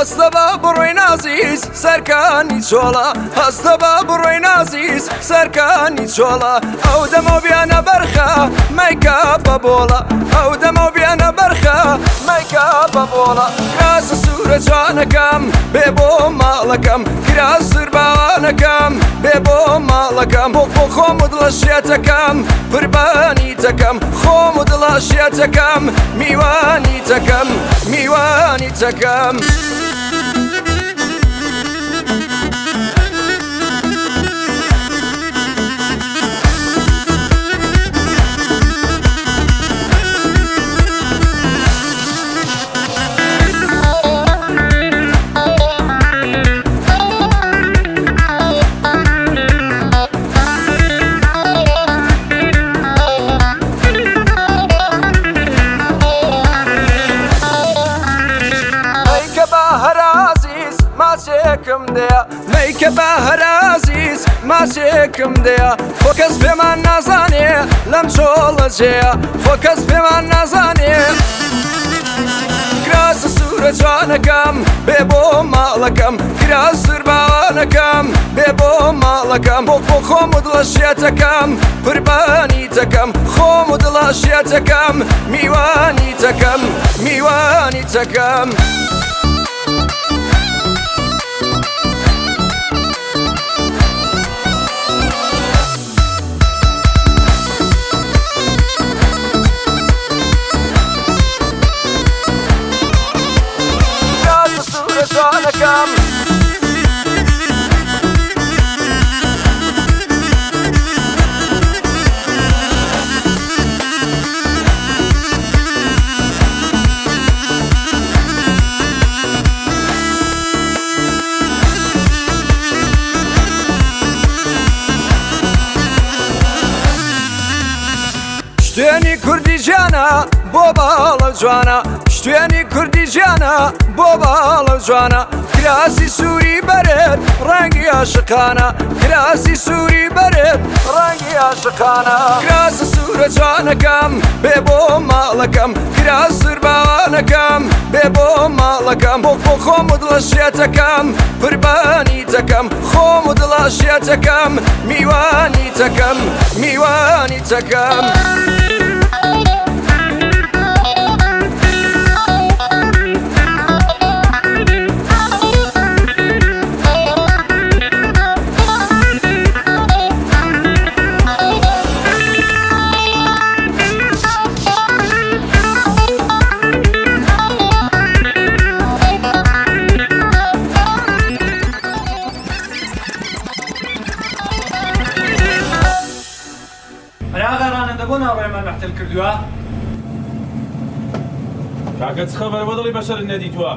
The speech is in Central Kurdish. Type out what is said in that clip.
هەستە بە بڕۆی نازیز سەرکانی چۆڵە هەستە بە بڕۆی نازیز سەرکانی چۆڵە ئەو دەمە بیانە بەرخە مەیکە بە بۆڵە ئەو دەمە بیانە بەرخە مەیکە بە بۆڵە کراسە سوورە جوانەکەم بێ بۆ ماڵەکەم کراس سرباوانەکەم بێ بۆ ماڵەکەم بۆ خۆم و دڵەشێتەکەم قوربانی تەکەم خۆم و دڵەشێتەکەم میوانی تەکەم میوانی تەکەم ماچێکم دەیە مەیکە بە هەرازیز ماچێکم دەیە خۆ کەس پێمان نازانێ لەم چۆڵە جێە خۆ کەس پێمان نازانێ کراسە سوورە جوانەکەم بێ بۆ ماڵەکەم کراس سرباوانەکەم بێ بۆ ماڵەکەم بۆ خۆم و دڵەشێتەکەم قوربانی تەکەم خۆم و دڵەشێتەکەم میوانی تەکەم میوانی تەکەم جوانەکەم شتێنی کوردی جانە بۆ باڵە جوانە شتێنی کوردی جانە بۆ باڵە جوانە کراسی سووری بەرێت ڕەنگی عاشقانە کراسی سووری بەرێت ڕەنگی عاشقانە کراسە سوورە جوانەکەم بێ بۆ ماڵەکەم کراس سرباوانەکەم بێ بۆ ماڵەکەم بۆ خۆم و دڵەشێتەکەم قوربانی تەکەم خۆم و دڵەشێتەکەم میوانی تەکەم میوانی تەکەم بۆ ناڕێمان مەحتەل کردووە؟ کاکە چ خەبەرە بەدڵی بەشەرت نەدیتووە؟